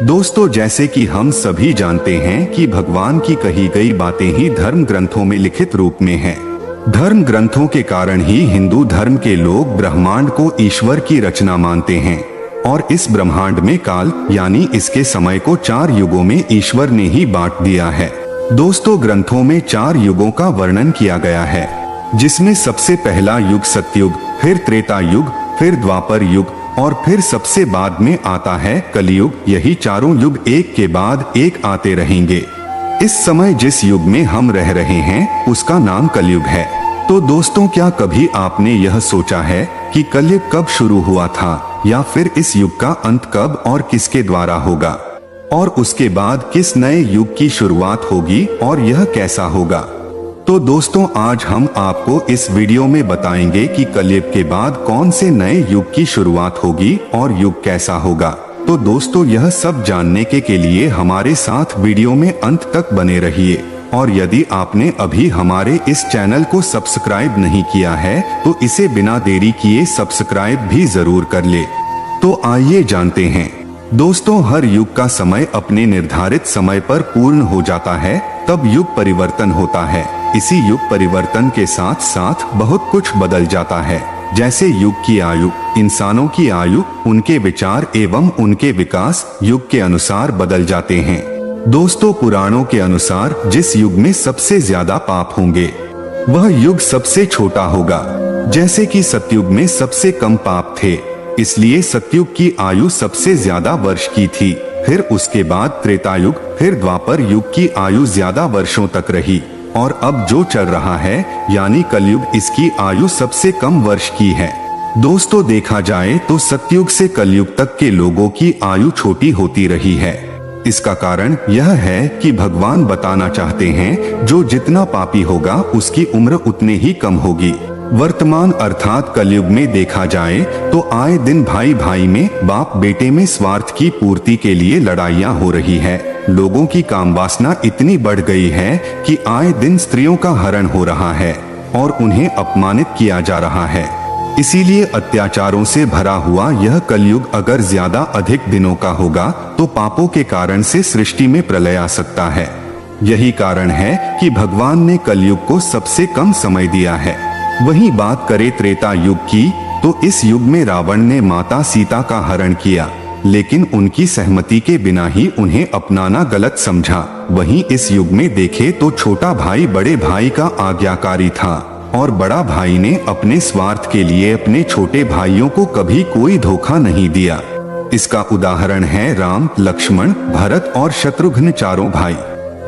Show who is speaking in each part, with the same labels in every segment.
Speaker 1: दोस्तों, जैसे कि हम सभी जानते हैं कि भगवान की कही गई बातें ही धर्म ग्रंथों में लिखित रूप में हैं। धर्म ग्रंथों के कारण ही हिंदू धर्म के लोग ब्रह्मांड को ईश्वर की रचना मानते हैं और इस ब्रह्मांड में काल यानी इसके समय को 4 युगों में ईश्वर ने ही बांट दिया है। दोस्तों, ग्रंथों में 4 युगों का वर्णन किया गया है, जिसमें सबसे पहला युग सतयुग, फिर त्रेता युग, फिर द्वापर युग और फिर सबसे बाद में आता है कलयुग। यही चारों युग एक के बाद एक आते रहेंगे। इस समय जिस युग में हम रह रहे हैं उसका नाम कलयुग है। तो दोस्तों, क्या कभी आपने यह सोचा है कि कलयुग कब शुरू हुआ था या फिर इस युग का अंत कब और किसके द्वारा होगा और उसके बाद किस नए युग की शुरुआत होगी और यह कैसा होगा? तो दोस्तों, आज हम आपको इस वीडियो में बताएंगे कि कलयुग के बाद कौन से नए युग की शुरुआत होगी और युग कैसा होगा। तो दोस्तों, यह सब जानने के लिए हमारे साथ वीडियो में अंत तक बने रहिए और यदि आपने अभी हमारे इस चैनल को सब्सक्राइब नहीं किया है तो इसे बिना देरी किए सब्सक्राइब भी जरूर कर ले। तो आइए जानते हैं। दोस्तों, हर युग का समय अपने निर्धारित समय पर पूर्ण हो जाता है, तब युग परिवर्तन होता है। इसी युग परिवर्तन के साथ साथ बहुत कुछ बदल जाता है, जैसे युग की आयु, इंसानों की आयु, उनके विचार एवं उनके विकास युग के अनुसार बदल जाते हैं। दोस्तों, पुराणों के अनुसार जिस युग में सबसे ज्यादा पाप होंगे वह युग सबसे छोटा होगा। जैसे कि सतयुग में सबसे कम पाप थे, इसलिए सतयुग की आयु सबसे ज्यादा वर्ष की थी। फिर उसके बाद त्रेता युग, फिर द्वापर युग की आयु ज्यादा वर्षों तक रही और अब जो चल रहा है यानी कलयुग, इसकी आयु सबसे कम वर्ष की है। दोस्तों, देखा जाए तो सतयुग से कलयुग तक के लोगों की आयु छोटी होती रही है। इसका कारण यह है कि भगवान बताना चाहते हैं जो जितना पापी होगा उसकी उम्र उतने ही कम होगी। वर्तमान अर्थात कलयुग में देखा जाए तो आए दिन भाई भाई में, बाप बेटे में स्वार्थ की पूर्ति के लिए लड़ाइयाँ हो रही है। लोगों की कामवासना इतनी बढ़ गई है कि आए दिन स्त्रियों का हरण हो रहा है और उन्हें अपमानित किया जा रहा है। इसीलिए अत्याचारों से भरा हुआ यह कलयुग अगर ज्यादा अधिक दिनों का होगा तो पापों के कारण से सृष्टि में प्रलय आ सकता है। यही कारण है कि भगवान ने कलयुग को सबसे कम समय दिया है। वहीं बात करें त्रेता युग की, तो इस युग में रावण ने माता सीता का हरण किया, लेकिन उनकी सहमति के बिना ही उन्हें अपनाना गलत समझा। वहीं इस युग में देखे तो छोटा भाई बड़े भाई का आज्ञाकारी था और बड़ा भाई ने अपने स्वार्थ के लिए अपने छोटे भाइयों को कभी कोई धोखा नहीं दिया। इसका उदाहरण है राम, लक्ष्मण, भरत और शत्रुघ्न, चारों भाई।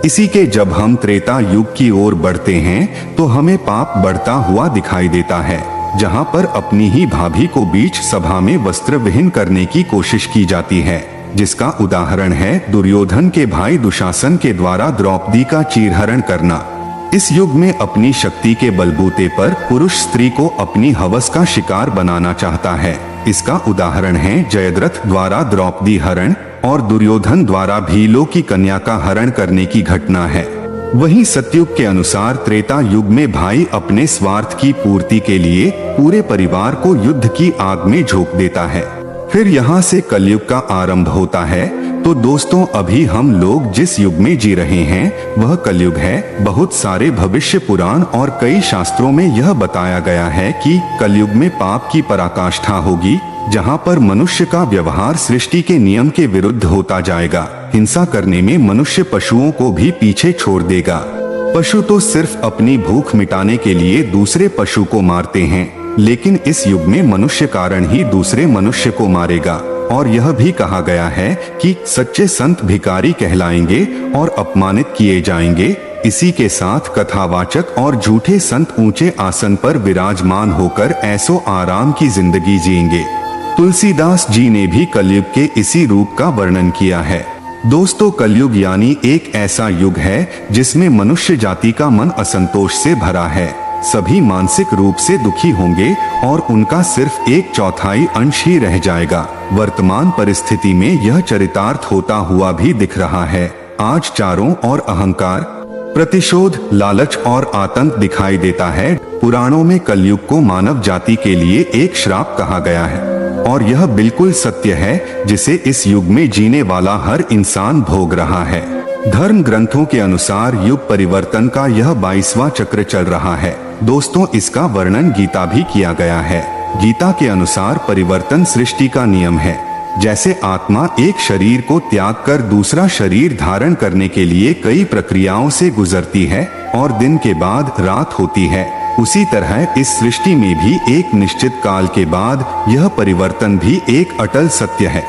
Speaker 1: इसी के जब हम त्रेता युग की ओर बढ़ते हैं तो हमें पाप बढ़ता हुआ दिखाई देता है, जहां पर अपनी ही भाभी को बीच सभा में वस्त्र विहीन करने की कोशिश की जाती है, जिसका उदाहरण है दुर्योधन के भाई दुशासन के द्वारा द्रौपदी का चीरहरण करना। इस युग में अपनी शक्ति के बलबूते पर पुरुष स्त्री को अपनी हवस का शिकार बनाना चाहता है। इसका उदाहरण है जयद्रथ द्वारा द्रौपदी हरण और दुर्योधन द्वारा भीलों की कन्या का हरण करने की घटना है। वहीं सतयुग के अनुसार त्रेता युग में भाई अपने स्वार्थ की पूर्ति के लिए पूरे परिवार को युद्ध की आग में झोंक देता है। फिर यहाँ से कलयुग का आरंभ होता है। तो दोस्तों, अभी हम लोग जिस युग में जी रहे हैं वह कलयुग है। बहुत सारे भविष्य पुराण और कई शास्त्रों में यह बताया गया है कि कलयुग में पाप की पराकाष्ठा होगी, जहाँ पर मनुष्य का व्यवहार सृष्टि के नियम के विरुद्ध होता जाएगा। हिंसा करने में मनुष्य पशुओं को भी पीछे छोड़ देगा। पशु तो सिर्फ अपनी भूख मिटाने के लिए दूसरे पशु को मारते हैं, लेकिन इस युग में मनुष्य कारण ही दूसरे मनुष्य को मारेगा। और यह भी कहा गया है कि सच्चे संत भिखारी कहलाएंगे और अपमानित किए जाएंगे। इसी के साथ कथावाचक और झूठे संत ऊंचे आसन पर विराजमान होकर ऐसो आराम की जिंदगी जिएंगे। तुलसीदास जी ने भी कलयुग के इसी रूप का वर्णन किया है। दोस्तों, कलयुग यानी एक ऐसा युग है जिसमें मनुष्य जाति का मन असंतोष से भरा है। सभी मानसिक रूप से दुखी होंगे और उनका सिर्फ 1/4 अंश ही रह जाएगा। वर्तमान परिस्थिति में यह चरितार्थ होता हुआ भी दिख रहा है। आज चारों ओर अहंकार, प्रतिशोध, लालच और आतंक दिखाई देता है। पुराणों में कलयुग को मानव जाति के लिए एक श्राप कहा गया है और यह बिल्कुल सत्य है जिसे इस युग में जीने वाला हर इंसान भोग रहा है। धर्म ग्रंथों के अनुसार युग परिवर्तन का यह 22वां चक्र चल रहा है। दोस्तों, इसका वर्णन गीता भी किया गया है। गीता के अनुसार परिवर्तन सृष्टि का नियम है। जैसे आत्मा एक शरीर को त्याग कर दूसरा शरीर धारण करने के लिए कई प्रक्रियाओं से गुजरती है और दिन के बाद रात होती है, उसी तरह इस सृष्टि में भी एक निश्चित काल के बाद यह परिवर्तन भी एक अटल सत्य है।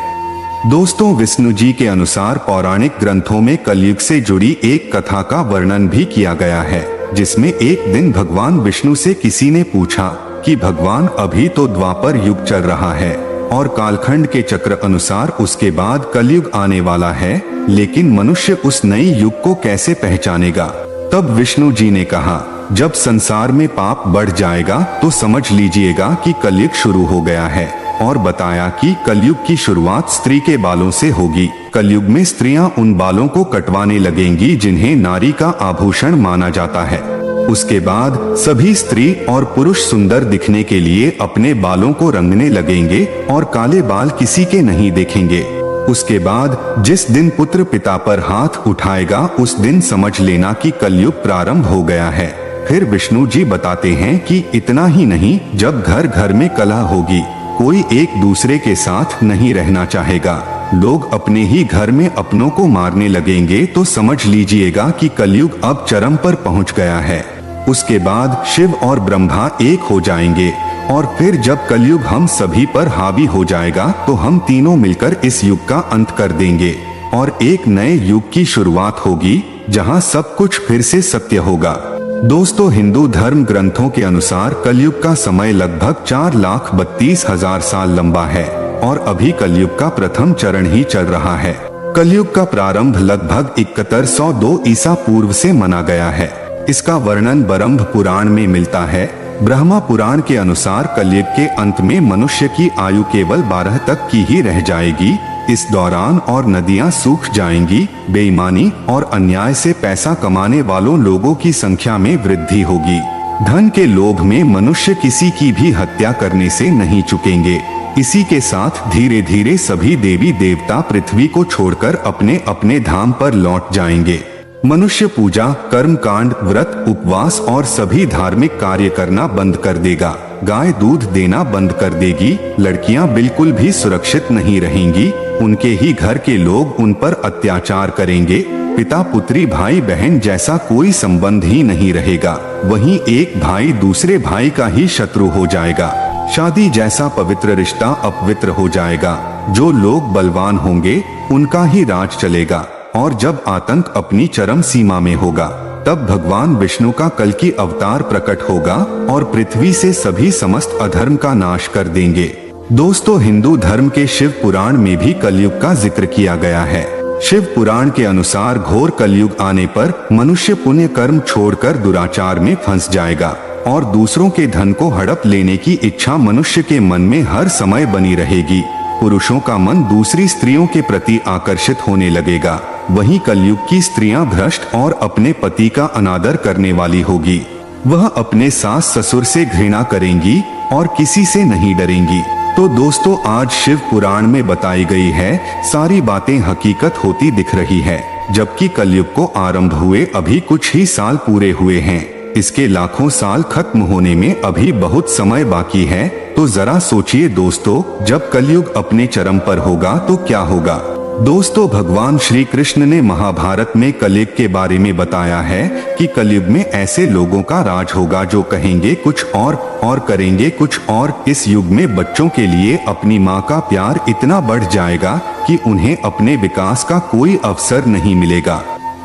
Speaker 1: दोस्तों, विष्णु जी के अनुसार पौराणिक ग्रंथों में कलयुग से जुड़ी एक कथा का वर्णन भी किया गया है, जिसमें एक दिन भगवान विष्णु से किसी ने पूछा कि भगवान, अभी तो द्वापर युग चल रहा है और कालखंड के चक्र अनुसार उसके बाद कलयुग आने वाला है, लेकिन मनुष्य उस नए युग को कैसे पहचानेगा? तब विष्णु जी ने कहा, जब संसार में पाप बढ़ जाएगा तो समझ लीजिएगा कि कलयुग शुरू हो गया है, और बताया कि कलयुग की शुरुआत स्त्री के बालों से होगी। कलयुग में स्त्रियां उन बालों को कटवाने लगेंगी जिन्हें नारी का आभूषण माना जाता है। उसके बाद सभी स्त्री और पुरुष सुंदर दिखने के लिए अपने बालों को रंगने लगेंगे और काले बाल किसी के नहीं देखेंगे। उसके बाद जिस दिन पुत्र पिता पर हाथ उठाएगा उस दिन समझ लेना कि कलयुग प्रारंभ हो गया है। फिर विष्णु जी बताते हैं कि इतना ही नहीं, जब घर घर में कलह होगी, कोई एक दूसरे के साथ नहीं रहना चाहेगा, लोग अपने ही घर में अपनों को मारने लगेंगे, तो समझ लीजिएगा कि कलयुग अब चरम पर पहुंच गया है। उसके बाद शिव और ब्रह्मा एक हो जाएंगे और फिर जब कलयुग हम सभी पर हावी हो जाएगा तो हम तीनों मिलकर इस युग का अंत कर देंगे और एक नए युग की शुरुआत होगी जहां सब कुछ फिर से सत्य होगा। दोस्तों, हिंदू धर्म ग्रंथों के अनुसार कलयुग का समय लगभग 4,32,000 साल लंबा है और अभी कलयुग का प्रथम चरण ही चल रहा है। कलयुग का प्रारंभ लगभग 7102 ईसा पूर्व से माना गया है। इसका वर्णन ब्रह्म पुराण में मिलता है। ब्रह्मा पुराण के अनुसार कलयुग के अंत में मनुष्य की आयु केवल 12 तक की ही रह जाएगी। इस दौरान और नदियां सूख जाएंगी, बेईमानी और अन्याय से पैसा कमाने वालों लोगों की संख्या में वृद्धि होगी। धन के लोभ में मनुष्य किसी की भी हत्या करने से नहीं चूकेंगे। इसी के साथ धीरे धीरे सभी देवी देवता पृथ्वी को छोड़कर अपने अपने धाम पर लौट जाएंगे। मनुष्य पूजा, कर्म कांड, व्रत, उपवास और सभी धार्मिक कार्य करना बंद कर देगा। गाय दूध देना बंद कर देगी। लड़कियां बिल्कुल भी सुरक्षित नहीं रहेंगी। उनके ही घर के लोग उन पर अत्याचार करेंगे। पिता पुत्री भाई बहन जैसा कोई संबंध ही नहीं रहेगा। वहीं एक भाई दूसरे भाई का ही शत्रु हो जाएगा। शादी जैसा पवित्र रिश्ता अपवित्र हो जाएगा। जो लोग बलवान होंगे उनका ही राज चलेगा। और जब आतंक अपनी चरम सीमा में होगा तब भगवान विष्णु का कल्कि अवतार प्रकट होगा और पृथ्वी से सभी समस्त अधर्म का नाश कर देंगे। दोस्तों, हिंदू धर्म के शिव पुराण में भी कलयुग का जिक्र किया गया है। शिव पुराण के अनुसार घोर कलयुग आने पर मनुष्य पुण्य कर्म छोड़कर दुराचार में फंस जाएगा और दूसरों के धन को हड़प लेने की इच्छा मनुष्य के मन में हर समय बनी रहेगी। पुरुषों का मन दूसरी स्त्रियों के प्रति आकर्षित होने लगेगा। वहीं कलयुग की स्त्रियां भ्रष्ट और अपने पति का अनादर करने वाली होगी। वह अपने सास ससुर से घृणा करेंगी और किसी से नहीं डरेंगी। तो दोस्तों, आज शिव पुराण में बताई गई है सारी बातें हकीकत होती दिख रही है। जबकि कलयुग को आरंभ हुए अभी कुछ ही साल पूरे हुए हैं। इसके लाखों साल खत्म होने में अभी बहुत समय बाकी है। तो जरा सोचिए दोस्तों, जब कलयुग अपने चरम पर होगा तो क्या होगा। दोस्तों, भगवान श्री कृष्ण ने महाभारत में कलयुग के बारे में बताया है कि कलयुग में ऐसे लोगों का राज होगा जो कहेंगे कुछ और करेंगे कुछ और। इस युग में बच्चों के लिए अपनी माँ का प्यार इतना बढ़ जाएगा कि उन्हें अपने विकास का कोई अवसर नहीं मिलेगा।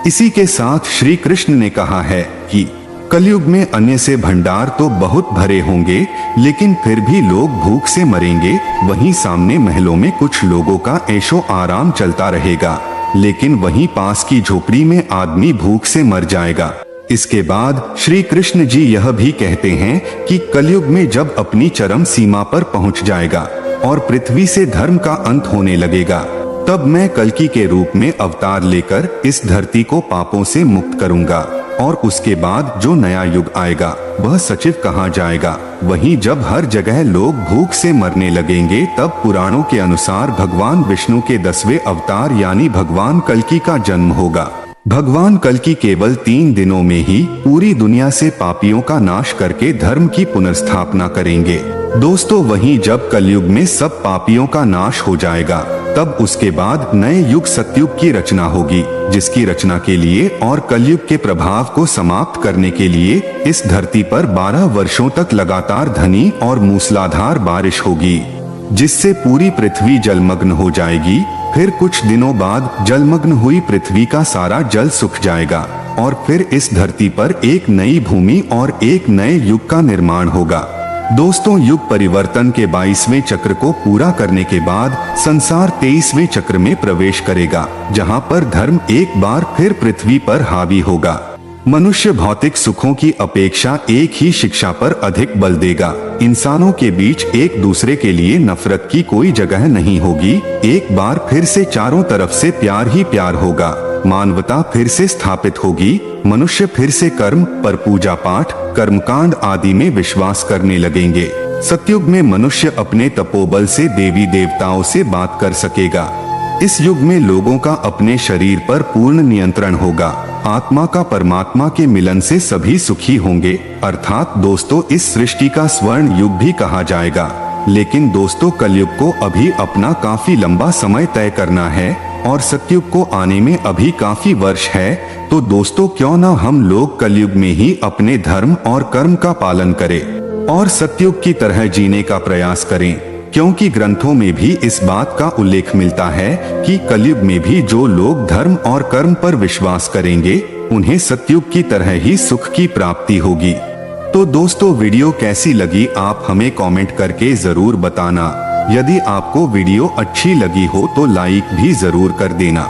Speaker 1: इसी के साथ श्री कृष्ण ने कहा है कि कलयुग में अन्न से भंडार तो बहुत भरे होंगे, लेकिन फिर भी लोग भूख से मरेंगे। वहीं सामने महलों में कुछ लोगों का ऐशो आराम चलता रहेगा, लेकिन वहीं पास की झोपड़ी में आदमी भूख से मर जाएगा। इसके बाद श्री कृष्ण जी यह भी कहते हैं कि कलयुग में जब अपनी चरम सीमा पर पहुंच जाएगा और पृथ्वी से धर्म का अंत होने लगेगा, तब मैं कल्कि के रूप में अवतार लेकर इस धरती को पापों से मुक्त करूंगा और उसके बाद जो नया युग आएगा वह सचिव कहा जाएगा। वहीं जब हर जगह लोग भूख से मरने लगेंगे तब पुराणों के अनुसार भगवान विष्णु के 10वें अवतार यानी भगवान कल्कि का जन्म होगा। भगवान कल्कि केवल 3 दिनों में ही पूरी दुनिया से पापियों का नाश करके धर्म की पुनर्स्थापना करेंगे। दोस्तों वहीं जब कलयुग में सब पापियों का नाश हो जाएगा तब उसके बाद नए युग सतयुग की रचना होगी, जिसकी रचना के लिए और कलयुग के प्रभाव को समाप्त करने के लिए इस धरती पर 12 वर्षों तक लगातार घनी और मूसलाधार बारिश होगी, जिससे पूरी पृथ्वी जलमग्न हो जाएगी। फिर कुछ दिनों बाद जलमग्न हुई पृथ्वी का सारा जल सूख जाएगा और फिर इस धरती पर एक नई भूमि और एक नए युग का निर्माण होगा। दोस्तों युग परिवर्तन के 22वें चक्र को पूरा करने के बाद संसार 23वें चक्र में प्रवेश करेगा, जहां पर धर्म एक बार फिर पृथ्वी पर हावी होगा। मनुष्य भौतिक सुखों की अपेक्षा एक ही शिक्षा पर अधिक बल देगा। इंसानों के बीच एक दूसरे के लिए नफरत की कोई जगह नहीं होगी। एक बार फिर से चारों तरफ से प्यार ही प्यार होगा। मानवता फिर से स्थापित होगी। मनुष्य फिर से कर्म पर पूजा पाठ, कर्मकांड आदि में विश्वास करने लगेंगे। सतयुग में मनुष्य अपने तपोबल से देवी देवताओं से बात कर सकेगा। इस युग में लोगों का अपने शरीर पर पूर्ण नियंत्रण होगा। आत्मा का परमात्मा के मिलन से सभी सुखी होंगे। अर्थात दोस्तों इस सृष्टि का स्वर्ण युग भी कहा जाएगा। लेकिन दोस्तों कलयुग को अभी अपना काफी लंबा समय तय करना है और सतयुग को आने में अभी काफी वर्ष है। तो दोस्तों क्यों न हम लोग कलयुग में ही अपने धर्म और कर्म का पालन करें और सतयुग की तरह जीने का प्रयास करें, क्योंकि ग्रंथों में भी इस बात का उल्लेख मिलता है कि कलयुग में भी जो लोग धर्म और कर्म पर विश्वास करेंगे उन्हें सतयुग की तरह ही सुख की प्राप्ति होगी। तो दोस्तों वीडियो कैसी लगी आप हमें कमेंट करके जरूर बताना। यदि आपको वीडियो अच्छी लगी हो तो लाइक भी जरूर कर देना।